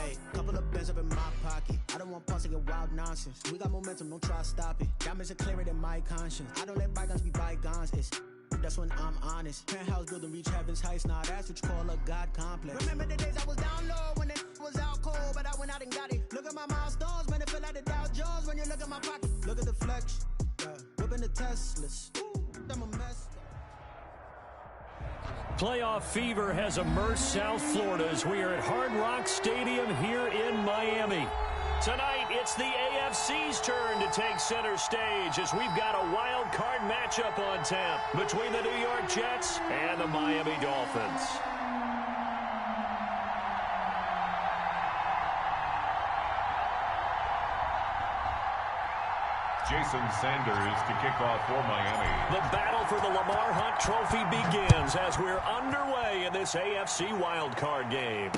Hey, couple of bands up in my pocket. I don't want pulse and wild nonsense. We got momentum, don't try to stop it. Diamonds are clearer than my conscience. I don't let bygones be bygones. That's when I'm honest. Penthouse building reach heaven's heights. Nah, that's what you call a God complex. Remember the days I was down low when it was out cold, but I went out and got it. Look at my milestones, man, it feel like the Dow Jones when you look at my pocket. Look at the flex, whipping the Teslas. I'm a mess. Playoff fever has immersed South Florida as we are at Hard Rock Stadium here in Miami. Tonight, it's the AFC's turn to take center stage as we've got a wild card matchup on tap between the New York Jets and the Miami Dolphins. Jason Sanders to kick off for Miami. The battle for the Lamar Hunt Trophy begins as we're underway in this AFC wildcard game.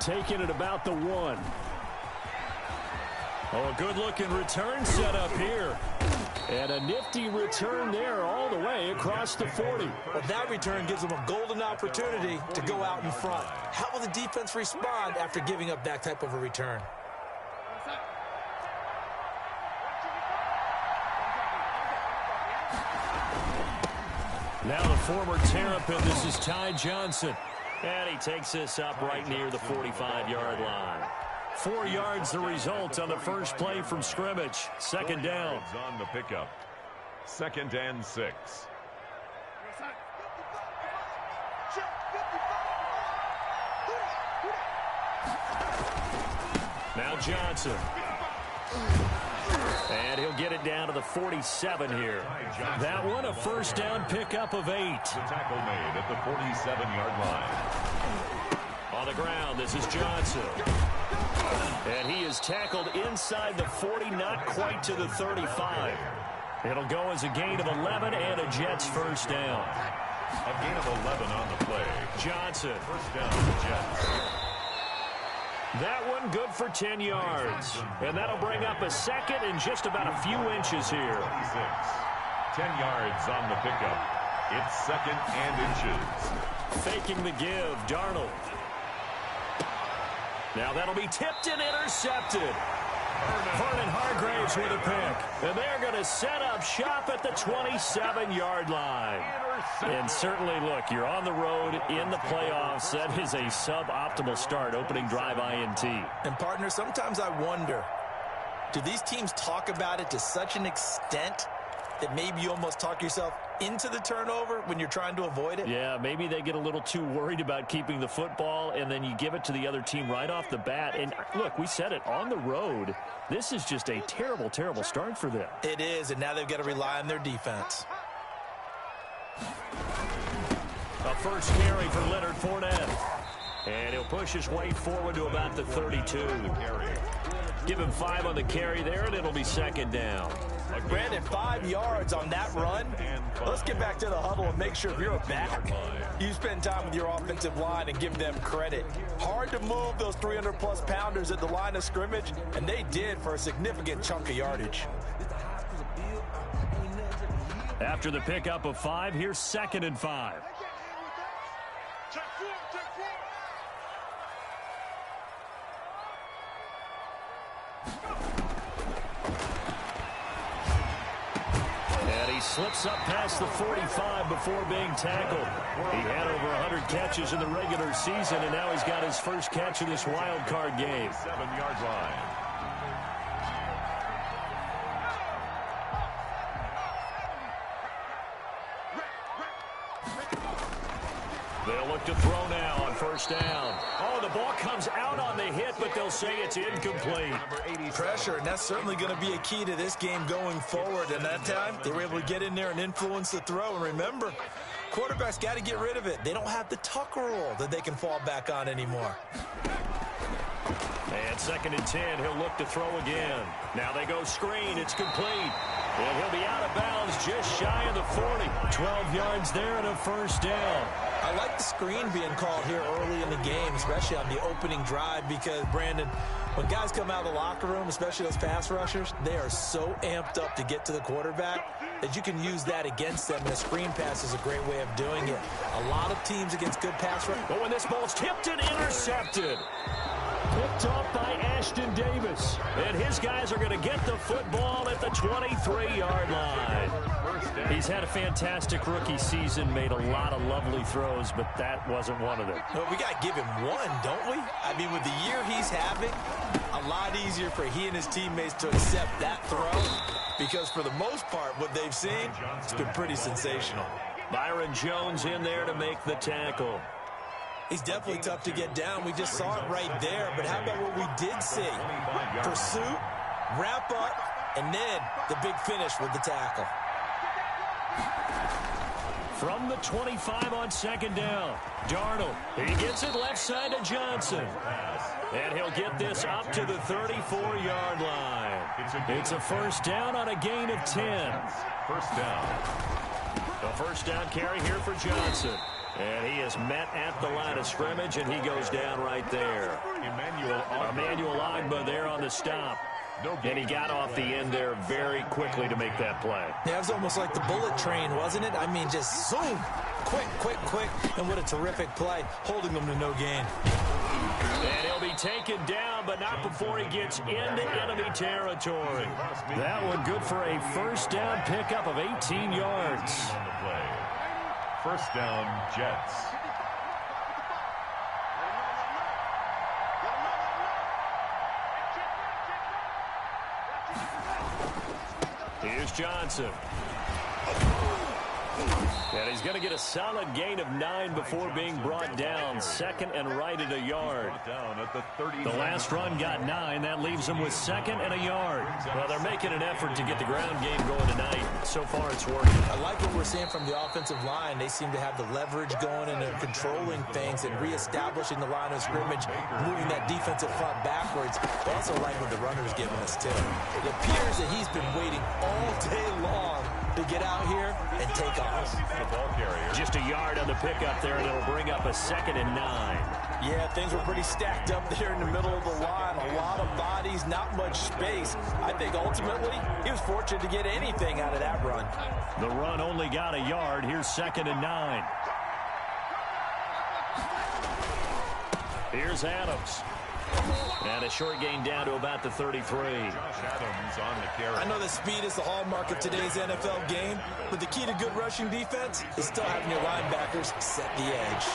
Taking it about the 1. Oh, a good-looking return set up here. And a nifty return there all the way across the 40. Well, that return gives them a golden opportunity to go out in front. How will the defense respond after giving up that type of a return? Now the former Terrapin, this is Ty Johnson. And he takes this up right near the 45-yard line. 4 yards the result on the first play from scrimmage. Second down. On the pickup. 2nd and 6. Now Johnson. And he'll get it down to the 47 here. That one a first down pickup of 8. The tackle made at the 47-yard line. On the ground, this is Johnson. And he is tackled inside the 40, not quite to the 35. It'll go as a gain of 11 and a Jets first down. A gain of 11 on the play. Johnson. First down to the Jets. That one good for 10 yards. And that'll bring up a second and just about a few inches here. 26. 10 yards on the pickup. It's 2nd and inches. Faking the give, Darnold. Now that'll be tipped and intercepted. Vernon Hargraves with a pick. And they're going to set up shop at the 27-yard line. And certainly, look, you're on the road in the playoffs. That is a suboptimal start, opening drive INT. And, partner, sometimes I wonder, do these teams talk about it to such an extent that maybe you almost talk yourself into the turnover when you're trying to avoid it? Yeah, maybe they get a little too worried about keeping the football, and then you give it to the other team right off the bat. And, look, we said it, on the road, this is just a terrible, terrible start for them. It is, and now they've got to rely on their defense. A first carry for Leonard Fournette. And he'll push his way forward to about the 32. Give him 5 on the carry there, and it'll be second down. Brandon, 5 yards on that run. Let's get back to the huddle and make sure if you're a back, you spend time with your offensive line and give them credit. Hard to move those 300-plus pounders at the line of scrimmage, and they did for a significant chunk of yardage. After the pickup of 5, here's 2nd and 5. And he slips up past the 45 before being tackled. He had over 100 catches in the regular season, and now he's got his first catch in this wild card game. 7-yard line. They'll look to throw now on first down. Oh, the ball comes out on the hit, but they'll say it's incomplete. Pressure, and that's certainly going to be a key to this game going forward. And that time, they were able to get in there and influence the throw. And remember, quarterbacks got to get rid of it. They don't have the tuck rule that they can fall back on anymore. And 2nd and 10, he'll look to throw again. Now they go screen, it's complete. And he'll be out of bounds just shy of the 40. 12 yards there and a first down. I like the screen being called here early in the game, especially on the opening drive, because, Brandon, when guys come out of the locker room, especially those pass rushers, they are so amped up to get to the quarterback that you can use that against them, and a screen pass is a great way of doing it. A lot of teams against good pass rush. But when this ball's tipped and intercepted. picked off by Ashton Davis. And his guys are going to get the football at the 23-yard line. He's had a fantastic rookie season, made a lot of lovely throws, but that wasn't one of them. Well, we got to give him one, don't we? I mean, with the year he's having, a lot easier for he and his teammates to accept that throw, because for the most part, what they've seen, it's been pretty sensational. Byron Jones in there to make the tackle. He's definitely tough to get down. We just saw it right there. But how about what we did see? Pursuit, wrap up, and then the big finish with the tackle. From the 25 on second down, Darnold. He gets it left side to Johnson. And he'll get this up to the 34-yard line. It's a first down on a gain of 10. First down. A first down carry here for Johnson. And he is met at the line of scrimmage, and he goes down right there. Emmanuel Ogbah there on the stop. And he got off the end there very quickly to make that play. Yeah, it was almost like the bullet train, wasn't it? I mean, just zoom. Quick, quick, quick. And what a terrific play, holding them to no gain. And he'll be taken down, but not before he gets into enemy territory. That one good for a first down pickup of 18 yards. First down, Jets. Here's Johnson. And he's going to get a solid gain of 9 before being brought down. Second and right at a yard. The last run got 9. That leaves him with second and a yard. Well, they're making an effort to get the ground game going tonight. So far, it's working. I like what we're seeing from the offensive line. They seem to have the leverage going, and they're controlling things and reestablishing the line of scrimmage, moving that defensive front backwards. I also like what the runner's giving us, too. It appears that he's been waiting all day long to get out here and take off. The ball carrier. Just a yard on the pickup there, and it'll bring up a second and 9. Yeah, things were pretty stacked up there in the middle of the line. A lot of bodies, not much space. I think ultimately he was fortunate to get anything out of that run. The run only got a yard. Here's second and 9. Here's Adams. And a short gain down to about the 33. Josh Adams on the carry. I know that speed is the hallmark of today's NFL game, but the key to good rushing defense is still having your linebackers set the edge.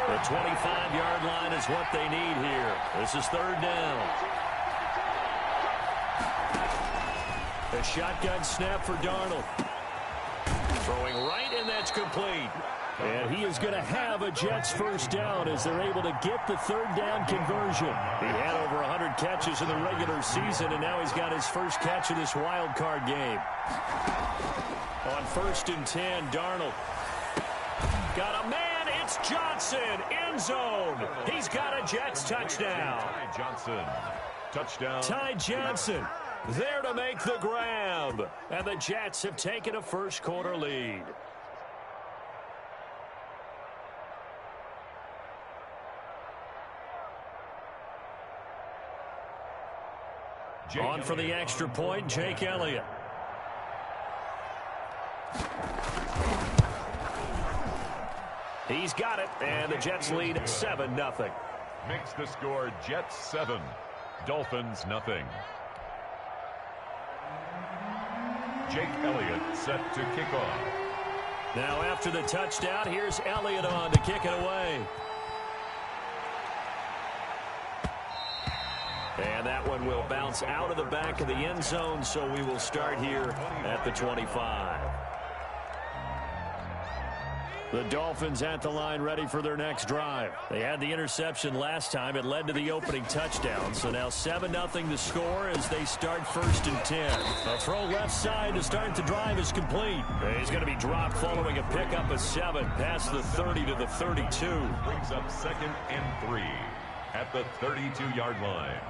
The 25-yard line is what they need here. This is third down. A shotgun snap for Darnold. Throwing right, and that's complete. And he is going to have a Jets first down as they're able to get the third down conversion. He had over 100 catches in the regular season, and now he's got his first catch of this wild card game. On first and 10, Darnold. Got a man, it's Johnson, end zone. He's got a Jets touchdown. Ty Johnson, touchdown. Ty Johnson there to make the grab. And the Jets have taken a first quarter lead. On for the extra point, Jake Elliott. He's got it, and the Jets lead 7-0. Makes the score Jets 7, Dolphins nothing. Jake Elliott set to kick off. Now after the touchdown, here's Elliott on to kick it away. And that one will bounce out of the back of the end zone, so we will start here at the 25. The Dolphins at the line ready for their next drive. They had the interception last time. It led to the opening touchdown. So now 7-0 to score as they start first and 10. A throw left side to start the drive is complete. He's going to be dropped following a pickup of 7 past the 30 to the 32. Brings up second and 3 at the 32-yard line.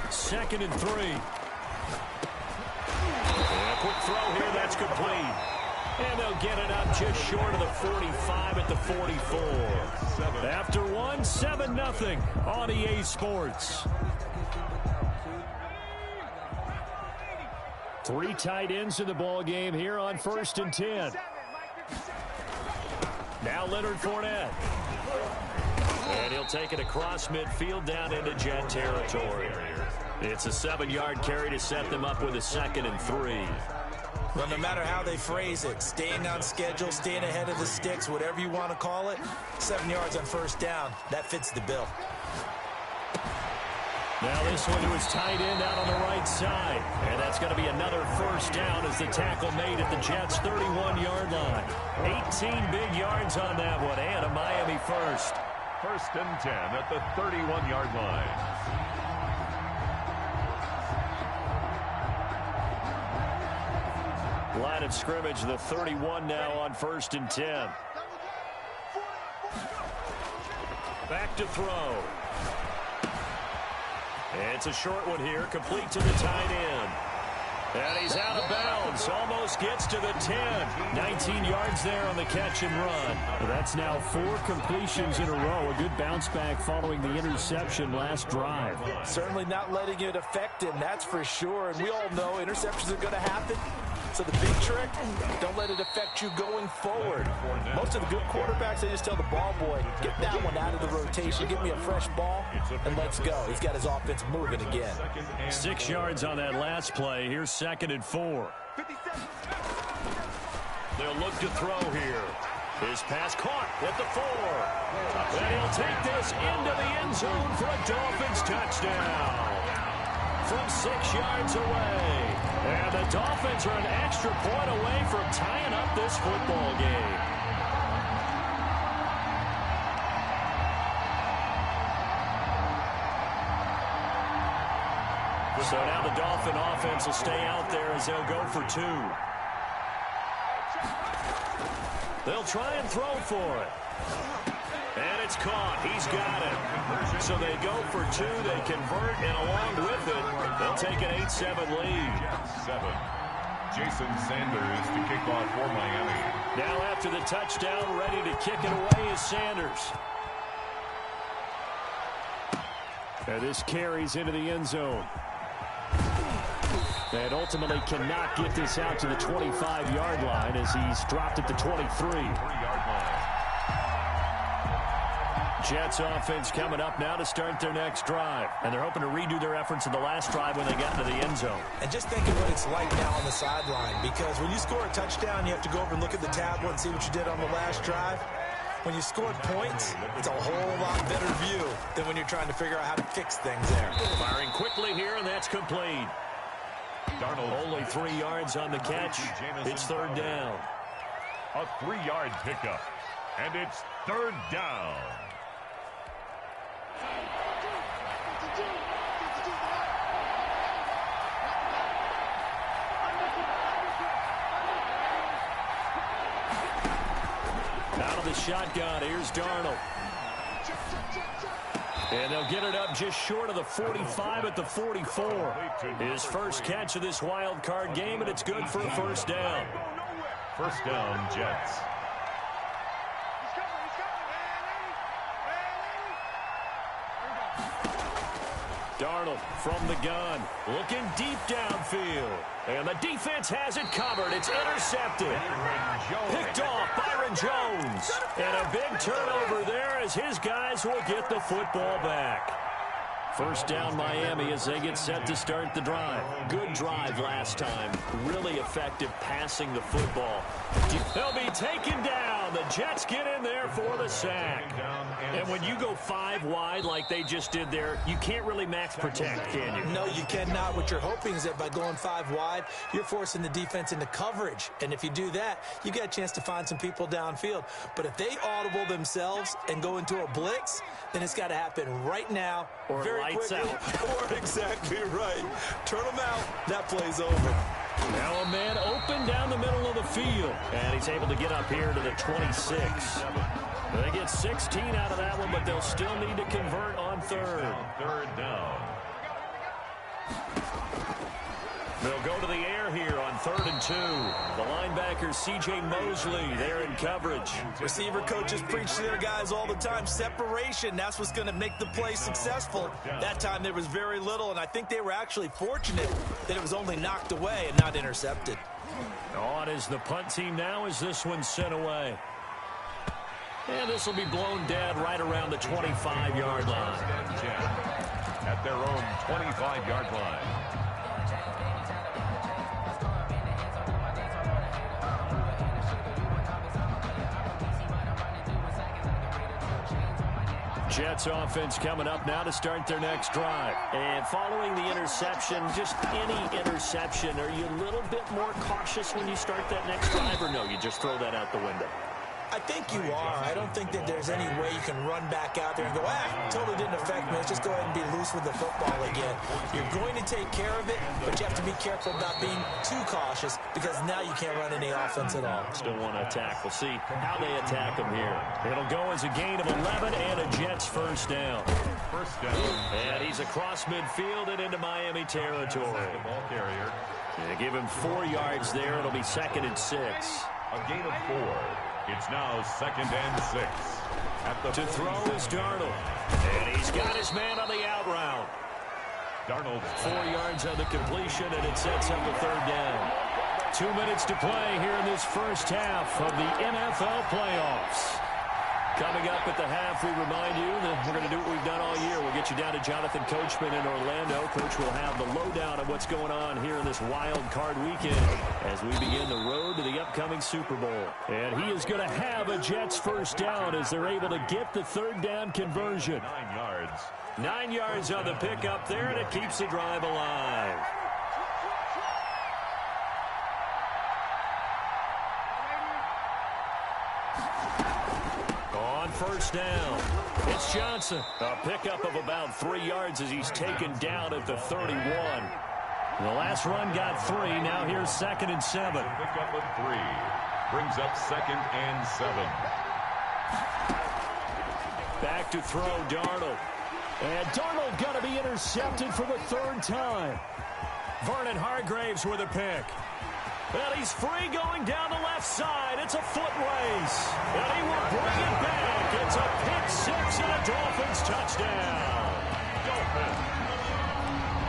Second and 3. And a quick throw here, that's complete. And they'll get it up just short of the 45 at the 44. After one, 7-0 on EA Sports. 3 tight ends in the ball game here on first and 10. Now Leonard Fournette. And he'll take it across midfield down into Jet territory. It's a 7-yard carry to set them up with a 2nd and 3. Well, no matter how they phrase it, staying on schedule, staying ahead of the sticks, whatever you want to call it, 7 yards on first down, that fits the bill. Now this one to his tight end out on the right side. And that's going to be another first down as the tackle made at the Jets' 31-yard line. 18 big yards on that one, and a Miami first. 1st and 10 at the 31-yard line. Line of scrimmage, the 31 now on 1st and 10. Back to throw. It's a short one here, complete to the tight end. And he's out of bounds, almost gets to the 10. 19 yards there on the catch and run. Well, that's now 4 completions in a row. A good bounce back following the interception last drive. Certainly not letting it affect him, that's for sure. And we all know interceptions are going to happen. So the big trick, don't let it affect you going forward. Most of the good quarterbacks, they just tell the ball boy, get that one out of the rotation, give me a fresh ball, and let's go. He's got his offense moving again. 6 yards on that last play. Here's 2nd and 4. They'll look to throw here. His pass caught at the 4. And he'll take this into the end zone for a Dolphins touchdown. From 6 yards away. And the Dolphins are an extra point away from tying up this football game. So now the Dolphin offense will stay out there as they'll go for 2. They'll try and throw for it. And it's caught. He's got it. So they go for 2. They convert, and along with it, they'll take an 8-7 lead. 7. Jason Sanders to kick off for Miami. Now after the touchdown, ready to kick it away is Sanders. And this carries into the end zone. And ultimately cannot get this out to the 25-yard line as he's dropped at the 23. 3-yard line. Jets offense coming up now to start their next drive. And they're hoping to redo their efforts in the last drive when they got into the end zone. And just think of what it's like now on the sideline, because when you score a touchdown, you have to go over and look at the tablet and see what you did on the last drive. When you scored points, it's a whole lot better view than when you're trying to figure out how to fix things there. Firing quickly here, and that's complete. Darnold Only 3 yards on the catch. It's 3rd down. A 3-yard pickup. And it's 3rd down. Out of the shotgun, here's Darnold. And they'll get it up just short of the 45 at the 44. His first catch of this wild card game, and it's good for a 1st down. 1st down, Jets. Darnold from the gun, looking deep downfield. And the defense has it covered. It's intercepted. Picked off Byron Jones. And a big turnover there as his guys will get the football back. 1st down Miami as they get set to start the drive. Good drive last time. Really effective passing the football. They'll be taken down. The Jets get in there for the sack. And when you go 5 wide like they just did there, you can't really max protect, can you? No, you cannot. What you're hoping is that by going 5 wide, you're forcing the defense into coverage. And if you do that, you get a chance to find some people downfield. But if they audible themselves and go into a blitz, then it's got to happen right now. Or very lights quickly. out. Or exactly right. Turn them out. That play's over. Now a man open down the middle of the field. And he's able to get up here to the 26. They get 16 out of that one, but they'll still need to convert on 3rd. 3rd down. They'll go to the air here on 3rd and 2. The linebacker, C.J. Mosley, there in coverage. Receiver coaches preach to their guys all the time. Separation, that's what's going to make the play successful. That time there was very little, and I think they were actually fortunate that it was only knocked away and not intercepted. On is the punt team now as this one's sent away. And this will be blown dead right around the 25-yard line. At their own 25-yard line. Jets offense coming up now to start their next drive. And following the interception, just any interception, are you a little bit more cautious when you start that next drive, or no, you just throw that out the window? I think you are. I don't think that there's any way you can run back out there and go, totally didn't affect me. Let's just go ahead and be loose with the football again. You're going to take care of it, but you have to be careful about being too cautious because now you can't run any offense at all. Still want to attack. We'll see how they attack them here. It'll go as a gain of 11 and a Jets first down. First down. And he's across midfield and into Miami territory. The ball carrier. They give him 4 yards there. It'll be 2nd and 6. A gain of 4. It's now 2nd and 6. To throw is Darnold. And he's got his man on the out route. Darnold. 4 yards on the completion, and it sets up the 3rd down. 2 minutes to play here in this first half of the NFL playoffs. Coming up at the half, we remind you that we're going to do what we've done all year. We'll get you down to Jonathan Coachman in Orlando. Coach will have the lowdown of what's going on here in this wild card weekend as we begin the road to the upcoming Super Bowl. And he is going to have a Jets first down as they're able to get the 3rd down conversion. 9 yards. 9 yards on the pickup there, and it keeps the drive alive. First down. It's Johnson. A pickup of about 3 yards as he's taken down at the 31. The last run got 3. Now here's 2nd and 7. Pickup of 3. Brings up 2nd and 7. Back to throw, Darnold. And Darnold going to be intercepted for the 3rd time. Vernon Hargreaves with a pick. And he's free going down the left side. It's a foot race. And he will bring it back. It's a pick 6 and a Dolphins touchdown. Dolphins.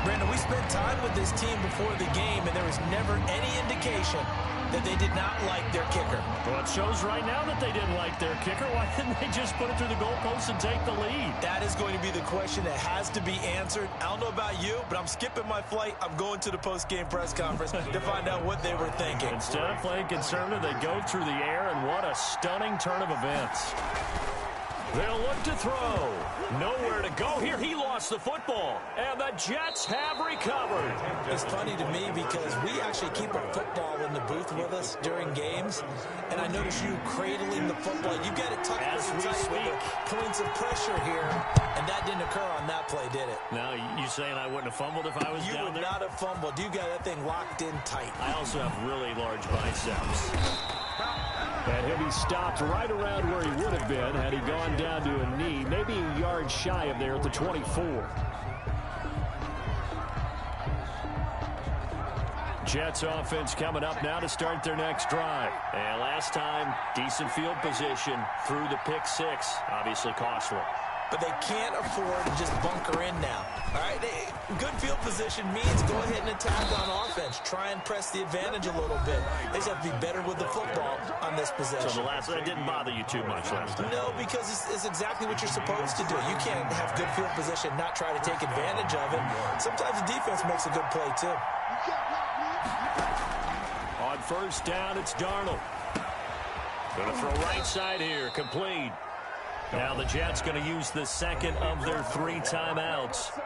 Brandon, we spent time with this team before the game, and there was never any indication that they did not like their kicker. Well, it shows right now that they didn't like their kicker. Why didn't they just put it through the goalpost and take the lead? That is going to be the question that has to be answered. I don't know about you, but I'm skipping my flight. I'm going to the post-game press conference to find out what they were thinking. Instead of playing conservative, they go through the air, and what a stunning turn of events. They'll look to throw. Nowhere to go here. He lost the football. And the Jets have recovered. It's funny to me because we actually keep a football in the booth with us during games. And I notice you cradling the football. You get it tucked as we speak. Points of pressure here. And that didn't occur on that play, did it? Now, you saying I wouldn't have fumbled if I was down there? You would not have fumbled. You got that thing locked in tight. I also have really large biceps. And he'll be stopped right around where he would have been had he gone down to a knee, maybe a yard shy of there at the 24. Jets offense coming up now to start their next drive. And last time, decent field position through the pick 6, obviously costly. But they can't afford to just bunker in now. All right, good field position means go ahead and attack on offense. Try and press the advantage a little bit. They just have to be better with the football on this possession. So that didn't bother you too much last time? No, because it's exactly what you're supposed to do. You can't have good field position, not try to take advantage of it. Sometimes the defense makes a good play, too. On first down, it's Darnold. Going to throw right side here, complete. Now the Jets going to use the 2nd of their 3 timeouts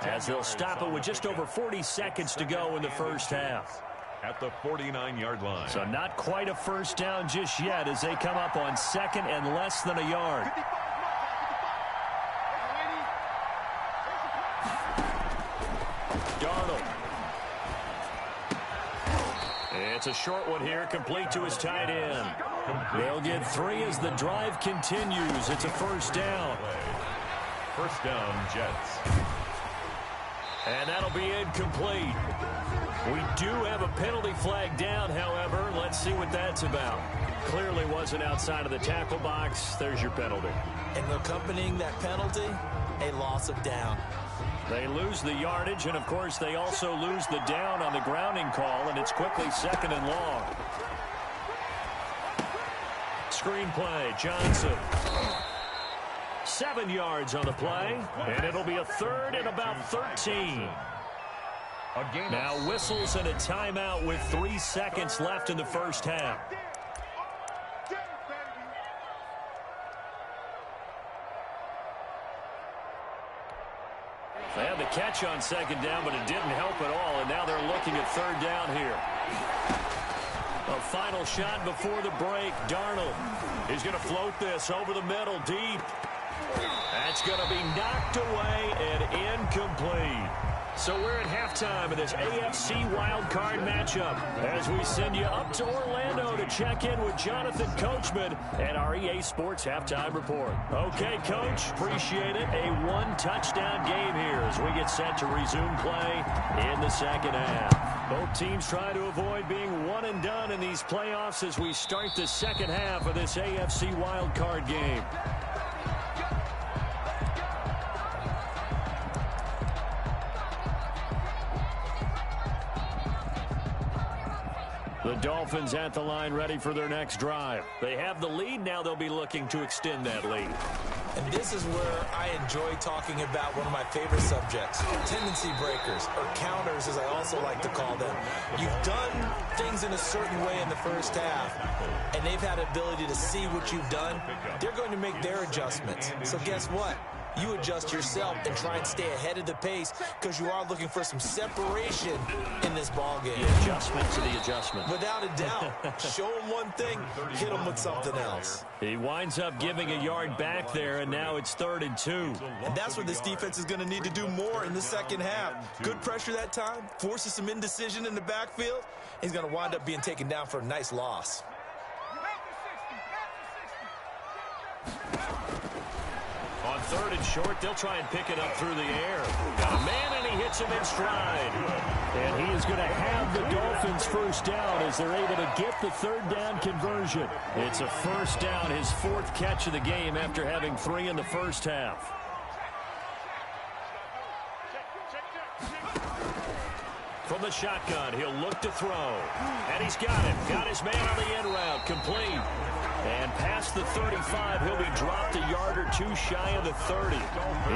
as they'll stop it with just over 40 seconds to go in the first half. At the 49-yard line. So not quite a first down just yet as they come up on 2nd and less than a yard. Darnold. It's a short one here, complete to his tight end. They'll get 3 as the drive continues. It's a first down. First down, Jets. And that'll be incomplete. We do have a penalty flag down, however. Let's see what that's about. Clearly wasn't outside of the tackle box. There's your penalty. And accompanying that penalty, a loss of down. They lose the yardage, and, of course, they also lose the down on the grounding call, and it's quickly 2nd and long. screenplay. Johnson. 7 yards on the play, and it'll be a third and about 13. Now whistles and a timeout with 3 seconds left in the first half. They had the catch on second down, but it didn't help at all, and now they're looking at third down here. A final shot before the break. Darnold is going to float this over the middle, deep. That's going to be knocked away and incomplete. So we're at halftime of this AFC wildcard matchup as we send you up to Orlando to check in with Jonathan Coachman at our EA Sports Halftime Report. Okay, Coach, appreciate it. A 1-touchdown game here as we get set to resume play in the second half. Both teams try to avoid being one and done in these playoffs as we start the second half of this AFC wildcard game. The Dolphins at the line ready for their next drive. They have the lead. Now they'll be looking to extend that lead. And this is where I enjoy talking about one of my favorite subjects, tendency breakers, or counters as I also like to call them. You've done things in a certain way in the first half, and they've had ability to see what you've done. They're going to make their adjustments. So guess what? You adjust yourself and try and stay ahead of the pace because you are looking for some separation in this ball game. The adjustment to the adjustment. Without a doubt. Show him one thing, hit him with something else. He winds up giving a yard back there, and now it's 3rd and 2. And that's what this defense is going to need to do more in the second half. Good pressure that time, forces some indecision in the backfield. He's going to wind up being taken down for a nice loss. On 3rd and short, they'll try and pick it up through the air. Got a man, and he hits him in stride. And he is going to have the Dolphins first down as they're able to get the 3rd down conversion. It's a first down, his 4th catch of the game after having 3 in the first half. From the shotgun, he'll look to throw. And he's got it. Got his man on the end route. Complete. And past the 35, he'll be dropped a yard or 2 shy of the 30.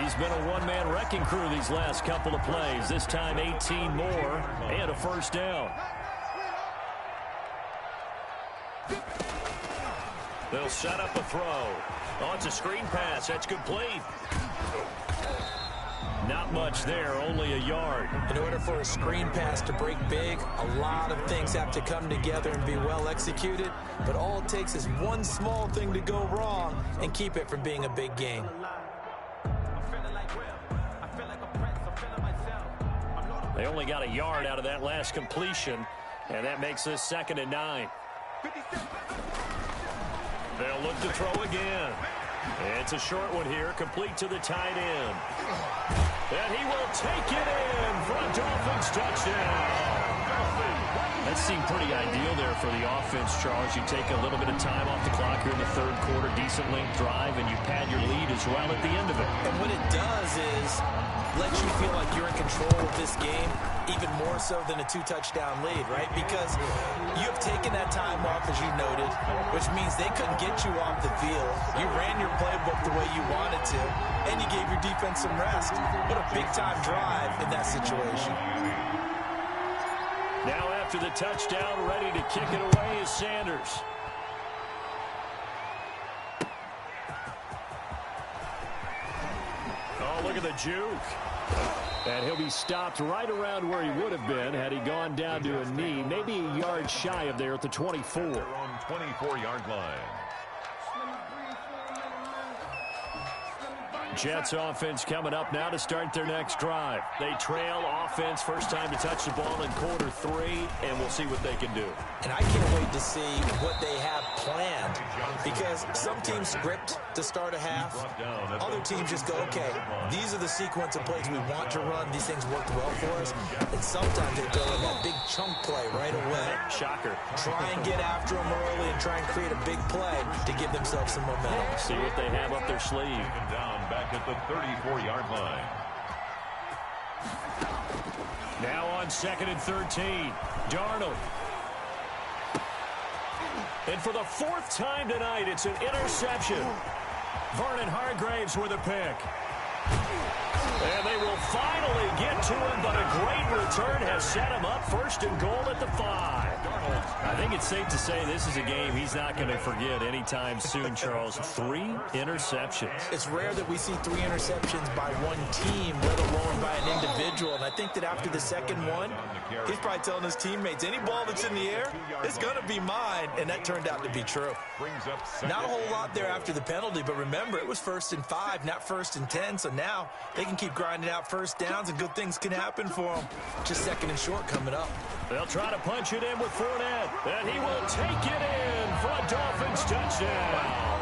He's been a one-man wrecking crew these last couple of plays. This time 18 more and a first down. They'll set up a throw. Oh, it's a screen pass. That's complete. Not much there, only a yard. In order for a screen pass to break big, a lot of things have to come together and be well executed. But all it takes is one small thing to go wrong and keep it from being a big game. They only got a yard out of that last completion, and that makes this 2nd and 9. They'll look to throw again. It's a short one here, complete to the tight end. And he will take it in for a Dolphins touchdown. That seemed pretty ideal there for the offense, Charles. You take a little bit of time off the clock here in the 3rd quarter, decent length drive, and you pad your lead as well at the end of it. And what it does is let you feel like you're in control of this game, even more so than a 2-touchdown lead, right? Because you have taken that time off, as you noted, which means they couldn't get you off the field. You ran your playbook the way you wanted to, and you gave your defense some rest. What a big-time drive in that situation. Now after the touchdown, ready to kick it away is Sanders. Oh, look at the juke. And he'll be stopped right around where he would have been had he gone down to a knee, maybe a yard shy of there at the 24. They're on 24-yard line. Jets offense coming up now to start their next drive. They trail offense, first time to touch the ball in quarter 3, and we'll see what they can do. And I can't wait to see what they have planned, because some teams script to start a half. Other teams just go, okay, these are the sequence of plays we want to run. These things worked well for us. And sometimes they throw in that big chunk play right away. Shocker. Try and get after them early and try and create a big play to give themselves some momentum. See what they have up their sleeve. Down back at the 34-yard line. Now on 2nd and 13. Darnold. And for the fourth time tonight, it's an interception. Vernon Hargraves with a pick. And they will finally get to him, but a great return has set him up first and goal at the 5. I think it's safe to say this is a game he's not going to forget anytime soon, Charles. 3 interceptions. It's rare that we see 3 interceptions by one team, let alone by an individual. And I think that after the second one, he's probably telling his teammates, any ball that's in the air, it's going to be mine. And that turned out to be true. Not a whole lot there after the penalty, but remember, it was 1st and 5, not 1st and 10. So now they can keep grinding out first downs, and good things can happen for them. Just 2nd and short coming up. They'll try to punch it in with Fournette, and he will take it in for a Dolphins touchdown.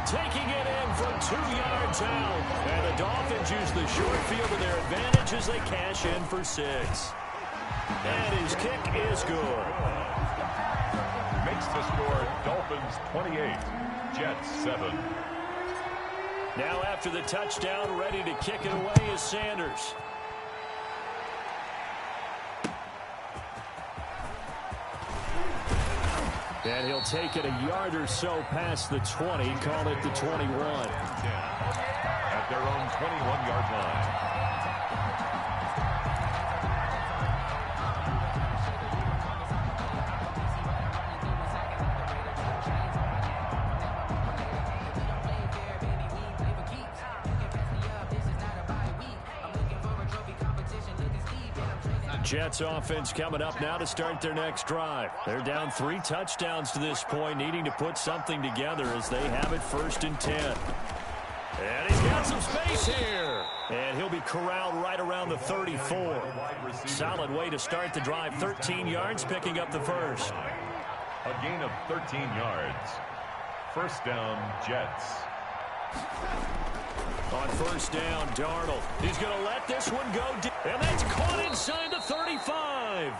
Taking it in from 2 yards out, and the Dolphins use the short field to their advantage as they cash in for 6. And his kick is good. Makes the score Dolphins 28, Jets 7. Now after the touchdown, ready to kick it away is Sanders. And he'll take it a yard or so past the 20, call it the 21. At their own 21-yard line. Jets offense coming up now to start their next drive. They're down 3 touchdowns to this point, needing to put something together as they have it 1st and 10. And he's got some space here. And he'll be corralled right around the 34. Solid way to start the drive. 13 yards, picking up the first. A gain of 13 yards. First down, Jets. On first down, Darnold. He's going to let this one go deep. And that's caught inside the 35.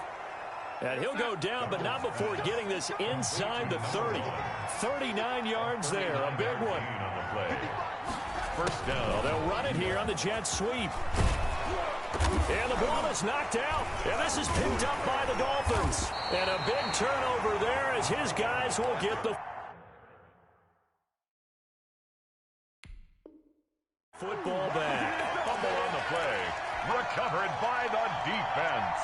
And he'll go down, but not before getting this inside the 30. 39 yards there, a big one. On the play. First down. Well, they'll run it here on the Jets sweep. And the ball is knocked out. And this is picked up by the Dolphins. And a big turnover there as his guys will get the football back. Fumble on the play. Recovered by the defense.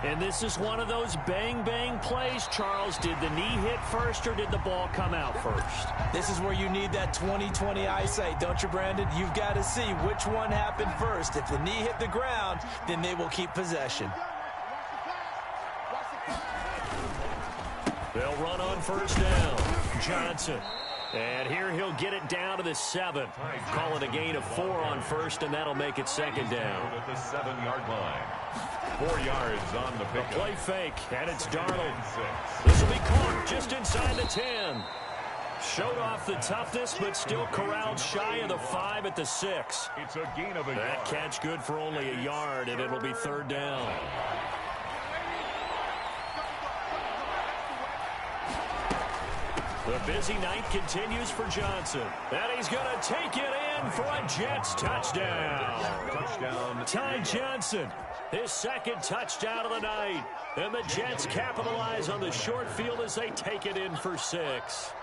And this is one of those bang-bang plays, Charles. Did the knee hit first or did the ball come out first? This is where you need that 20/20 eyesight, don't you, Brandon? You've got to see which one happened first. If the knee hit the ground, then they will keep possession. They'll run on first down. Johnson. And here he'll get it down to the 7. Call it a gain of 4 on first, and that'll make it second down. At the 7-yard line. 4 yards on the pickup. Play fake, and it's Darnold. This will be caught just inside the 10. Showed off the toughness, but still corralled shy of the 5 at the 6. It's a gain of a That yard. catch good for only a yard, and it'll be third down. The busy night continues for Johnson. And he's going to take it in for a Jets touchdown. Touchdown. Ty Johnson, his 2nd touchdown of the night. And the Jets capitalize on the short field as they take it in for 6.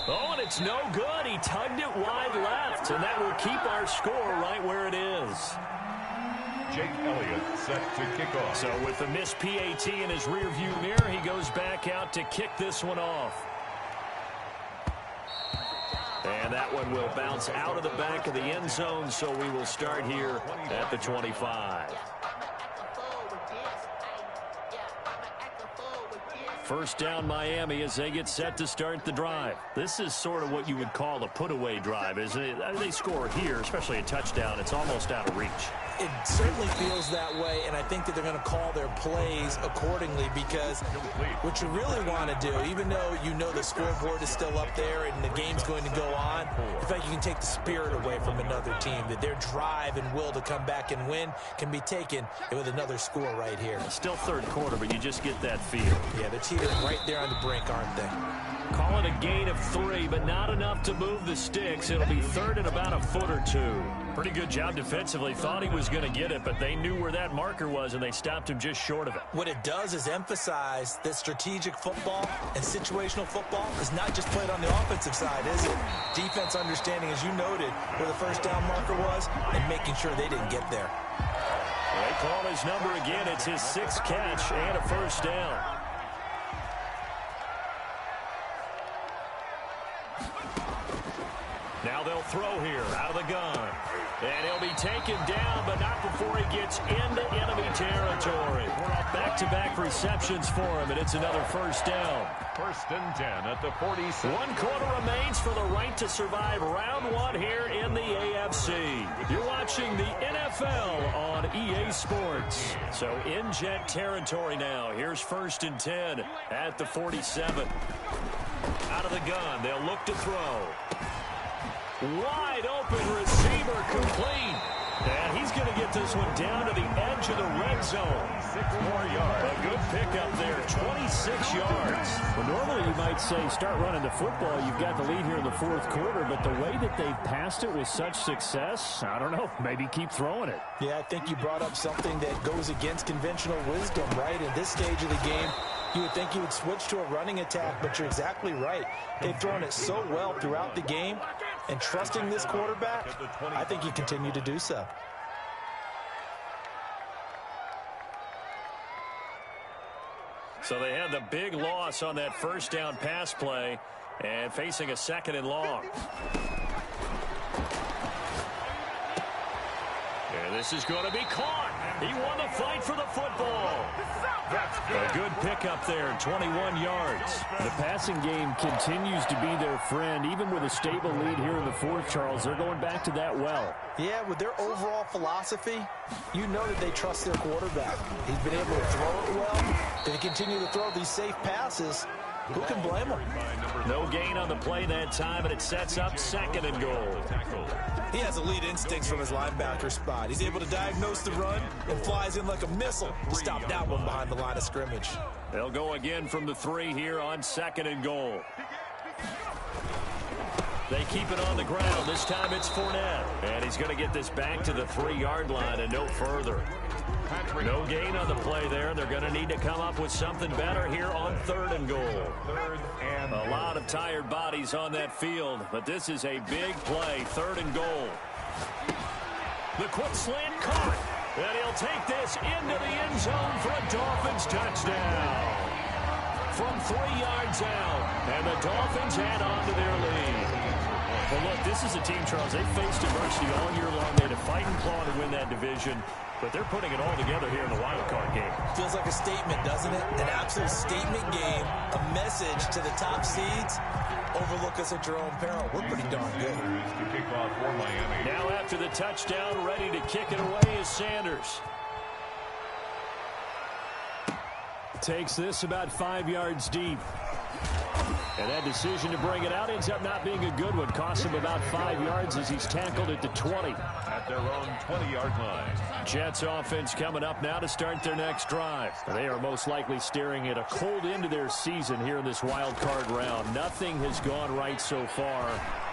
Oh, and it's no good. He tugged it wide left, and that will keep our score right where it is. Jake Elliott set to kick off. So with the missed PAT in his rearview mirror, he goes back out to kick this one off. And that one will bounce out of the back of the end zone, so we will start here at the 25. First down Miami as they get set to start the drive. This is sort of what you would call a put-away drive, isn't it? They score here, especially a touchdown. It's almost out of reach. It certainly feels that way, and I think that they're going to call their plays accordingly because what you really want to do, even though you know the scoreboard is still up there and the game's going to go on, I think you can take the spirit away from another team, that their drive and will to come back and win can be taken with another score right here. Still third quarter, but you just get that feel. Yeah, they're teetering right there on the brink, aren't they? Call it a gain of 3, but not enough to move the sticks. It'll be third and about a foot or two. Pretty good job defensively. Thought he was going to get it, but they knew where that marker was, and they stopped him just short of it. What it does is emphasize that strategic football and situational football is not just played on the offensive side, is it? Defense understanding, as you noted, where the first down marker was and making sure they didn't get there. They call his number again. It's his 6th catch and a first down. Now they'll throw here out of the gun. And he'll be taken down, but not before he gets into enemy territory. Back-to-back receptions for him, and it's another first down. 1st and 10 at the 47. 1 quarter remains for the right to survive round 1 here in the AFC. You're watching the NFL on EA Sports. So in jet territory now. Here's 1st and 10 at the 47. Out of the gun, they'll look to throw. Wide open receiver complete. And he's going to get this one down to the edge of the red zone. 6 more yards. A good pickup there, 26 yards. Well, normally you might say start running the football. You've got the lead here in the 4th quarter, but the way that they've passed it with such success, I don't know, maybe keep throwing it. Yeah, I think you brought up something that goes against conventional wisdom, right? In this stage of the game, you would think you would switch to a running attack, but you're exactly right. They've thrown it so well throughout the game, and trusting this quarterback, I think you continue to do so. So they had the big loss on that first down pass play and facing a 2nd and long. And this is going to be caught. He won the fight for the football. A good pickup there, 21 yards. The passing game continues to be their friend. Even with a stable lead here in the 4th, Charles, they're going back to that well. Yeah, with their overall philosophy, you know that they trust their quarterback. He's been able to throw it well. They continue to throw these safe passes. Who can blame them? No gain on the play that time, and it sets up 2nd and goal. He has elite instincts from his linebacker spot. He's able to diagnose the run and flies in like a missile to stop that one behind the line of scrimmage. They'll go again from the 3 here on 2nd and goal. They keep it on the ground. This time it's Fournette. And he's going to get this back to the 3-yard line and no further. No gain on the play there. They're going to need to come up with something better here on 3rd and goal. A lot of tired bodies on that field, but this is a big play. 3rd and goal. The quick slant caught. And he'll take this into the end zone for a Dolphins touchdown. From 3 yards out, and the Dolphins add on to their lead. Well, look, this is a team, Charles, they faced adversity all year long. They had to fight and claw to win that division, but they're putting it all together here in the wild card game. Feels like a statement, doesn't it? An absolute statement game, a message to the top seeds. Overlook us at your own peril. We're pretty darn good. To kick off for Miami. Now after the touchdown, ready to kick it away is Sanders. Takes this about 5 yards deep. And that decision to bring it out ends up not being a good one. Costs him about 5 yards as he's tackled at the 20. At their own 20-yard line. Jets offense coming up now to start their next drive. They are most likely staring at a cold end of their season here in this wild card round. Nothing has gone right so far,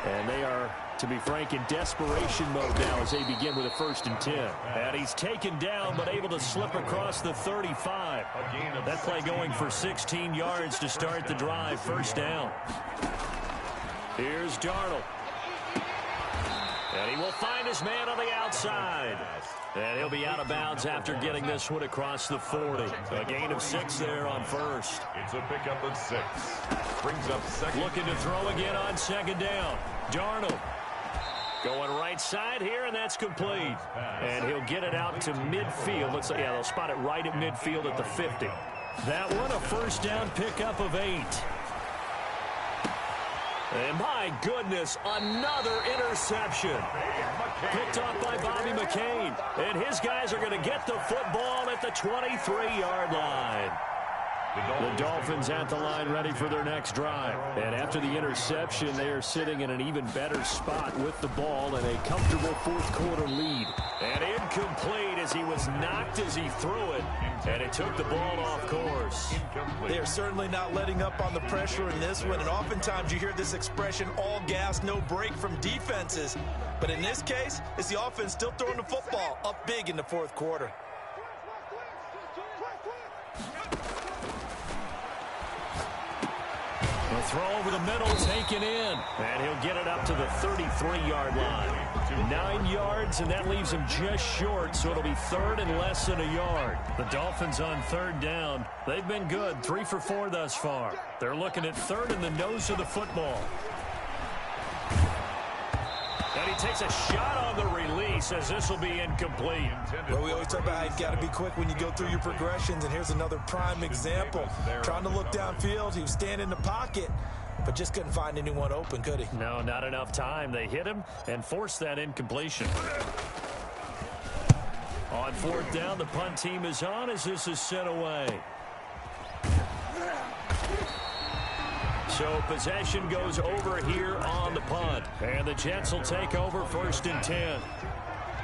and they are, to be frank, in desperation mode now as they begin with a 1st and 10. And he's taken down but able to slip across the 35. That play going for 16 yards to start the drive. 1st down. Here's Darnold. And he will find his man on the outside. And he'll be out of bounds after getting this one across the 40. A gain of 6 there on 1st. It's a pickup of 6. Brings up 2nd. Looking to throw again on 2nd down. Darnold. Going right side here, and that's complete. And he'll get it out to midfield. Looks like, yeah, they'll spot it right at midfield at the 50. That one, a 1st down pickup of 8. And my goodness, another interception. Picked off by Bobby McCain. And his guys are going to get the football at the 23-yard line. The Dolphins at the line ready for their next drive. And after the interception, they are sitting in an even better spot with the ball and a comfortable fourth-quarter lead. And incomplete as he was knocked as he threw it, and it took the ball off course. They are certainly not letting up on the pressure in this one, and oftentimes you hear this expression, all gas, no break from defenses. But in this case, it's the offense still throwing the football up big in the fourth quarter. A throw over the middle, taken in. And he'll get it up to the 33-yard line. 9 yards, and that leaves him just short, so it'll be third and less than a yard. The Dolphins on third down. They've been good, 3 for 4 thus far. They're looking at third in the nose of the football. And he takes a shot on the release as this will be incomplete. Well, we always talk about how you've got to be quick when you go through your progressions, and here's another prime example. Trying to look downfield, he was standing in the pocket, but just couldn't find anyone open, could he? No, not enough time. They hit him and forced that incompletion. On fourth down, the punt team is on as this is sent away. So possession goes over here on the punt. And the Jets will take over first and 10.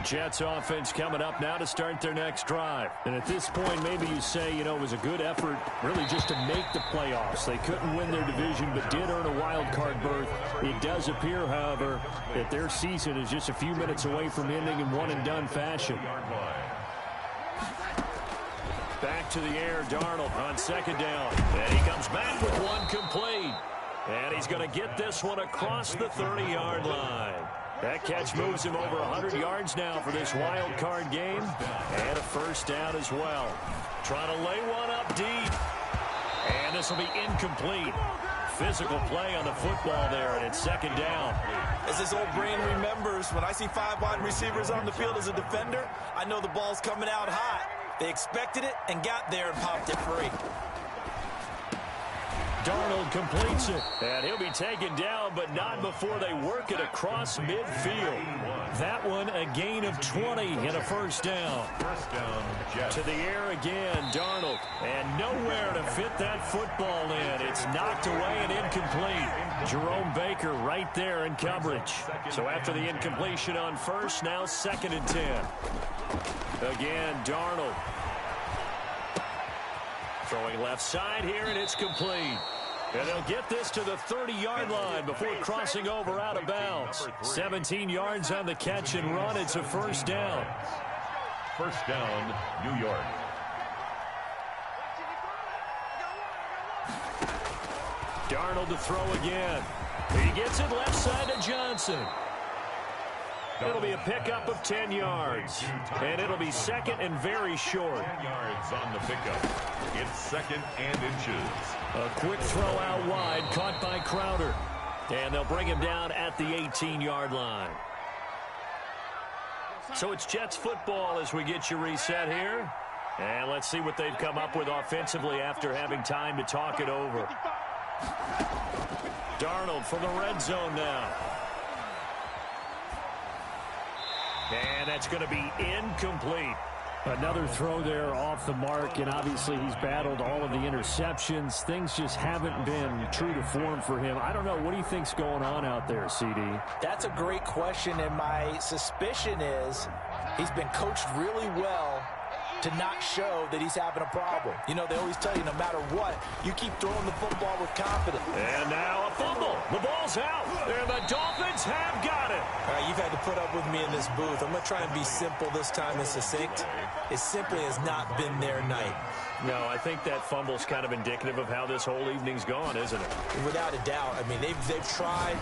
Jets offense coming up now to start their next drive. And at this point, maybe you say, you know, it was a good effort really just to make the playoffs. They couldn't win their division but did earn a wild card berth. It does appear, however, that their season is just a few minutes away from ending in one-and-done fashion. Back to the air, Darnold on second down. And he comes back with one complete. And he's going to get this one across the 30-yard line. That catch moves him over 100 yards now for this wild card game. And a first down as well. Trying to lay one up deep. And this will be incomplete. Physical play on the football there, and it's second down. As this old brain remembers, when I see 5 wide receivers on the field as a defender, I know the ball's coming out hot. They expected it and got there and popped it free. Darnold completes it, and he'll be taken down, but not before they work it across midfield. That one, a gain of 20 and a first down. To the air again, Darnold, and nowhere to fit that football in. It's knocked away and incomplete. Jerome Baker right there in coverage. So after the incompletion on first, now second and 10. Again, Darnold. Throwing left side here, and it's complete. And they'll get this to the 30-yard line before crossing over out of bounds. 17 yards on the catch and run. It's a first down. First down, New York. Darnold to throw again. He gets it left side to Johnson. It'll be a pickup of 10 yards. And it'll be second and very short. 10 yards on the pickup. It's second and inches. A quick throw out wide, caught by Crowder. And they'll bring him down at the 18-yard line. So it's Jets football as we get you reset here. And let's see what they've come up with offensively after having time to talk it over. Darnold from the red zone now. And that's going to be incomplete. Another throw there off the mark, and obviously he's battled all of the interceptions. Things just haven't been true to form for him. I don't know. What do you think's going on out there, CD? That's a great question, and my suspicion is he's been coached really well to not show that he's having a problem. You know, they always tell you no matter what, you keep throwing the football with confidence. And now a fumble. The ball's out. And the Dolphins have got it. All right, you've had to put up with me in this booth. I'm going to try and be simple this time and succinct. It simply has not been their night. No, I think that fumble's kind of indicative of how this whole evening's gone, isn't it? Without a doubt. I mean, they've tried,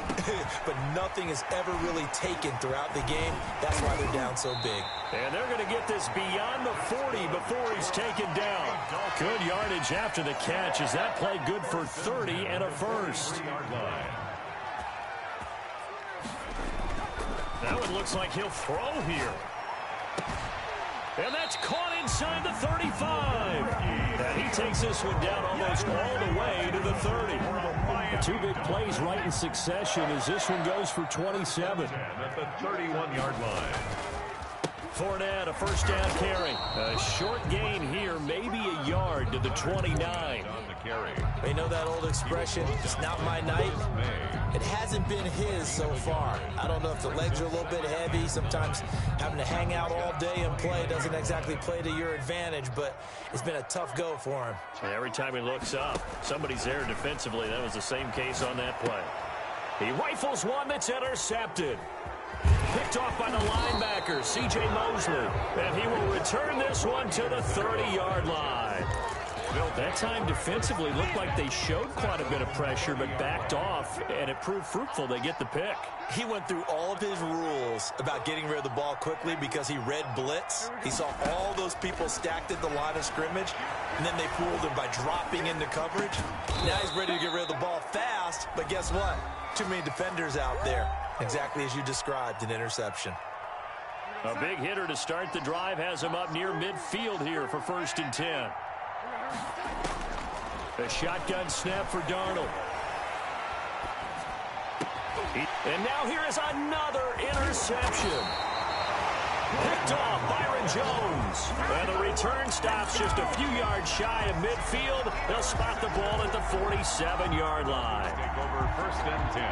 but nothing has ever really taken throughout the game. That's why they're down so big. And they're going to get this beyond the 40 before he's taken down. Good yardage after the catch. Is that play good for 30 and a first? That one looks like he'll throw here. And that's caught inside the 35. And he takes this one down almost all the way to the 30. The two big plays right in succession as this one goes for 27. At the 31-yard line. Fournette, a first down carry. A short gain here, maybe a yard to the 29. On the carry. You know that old expression, it's not my night? It hasn't been his so far. I don't know if the legs are a little bit heavy. Sometimes having to hang out all day and play doesn't exactly play to your advantage, but it's been a tough go for him. And every time he looks up, somebody's there defensively. That was the same case on that play. He rifles one that's intercepted. Picked off by the linebacker, C.J. Mosley. And he will return this one to the 30-yard line. That time defensively looked like they showed quite a bit of pressure but backed off, and it proved fruitful. They get the pick. He went through all of his rules about getting rid of the ball quickly because he read blitz. He saw all those people stacked at the line of scrimmage, and then they fooled him by dropping into coverage. Now he's ready to get rid of the ball fast, but guess what? Too many defenders out there. Exactly as you described, an interception. A big hitter to start the drive has him up near midfield here for 1st and 10. A shotgun snap for Darnold. And now here is another interception. Picked off Byron Jones. And the return stops just a few yards shy of midfield. They'll spot the ball at the 47-yard line. Take over 1st and 10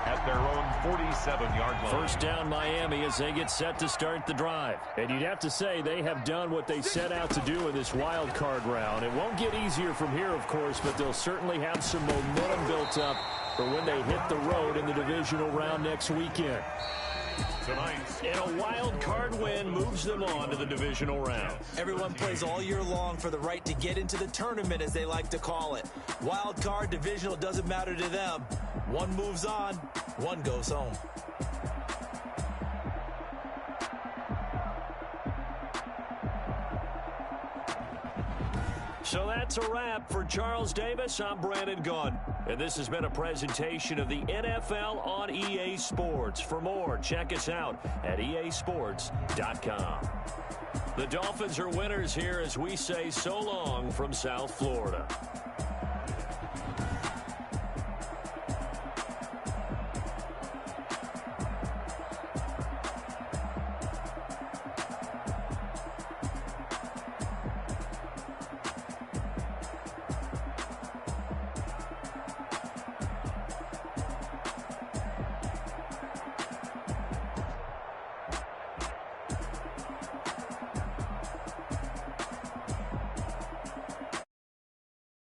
at their own 47-yard line. First down Miami as they get set to start the drive. And you'd have to say they have done what they set out to do in this wild card round. It won't get easier from here, of course, but they'll certainly have some momentum built up for when they hit the road in the divisional round next weekend. Tonight, And a wild card win moves them on to the divisional round. Everyone plays all year long for the right to get into the tournament, as they like to call it. Wild card, divisional, doesn't matter to them. One moves on, one goes home. So that's a wrap for Charles Davis. I'm Brandon Gunn. And this has been a presentation of the NFL on EA Sports. For more, check us out at easports.com. The Dolphins are winners here as we say so long from South Florida.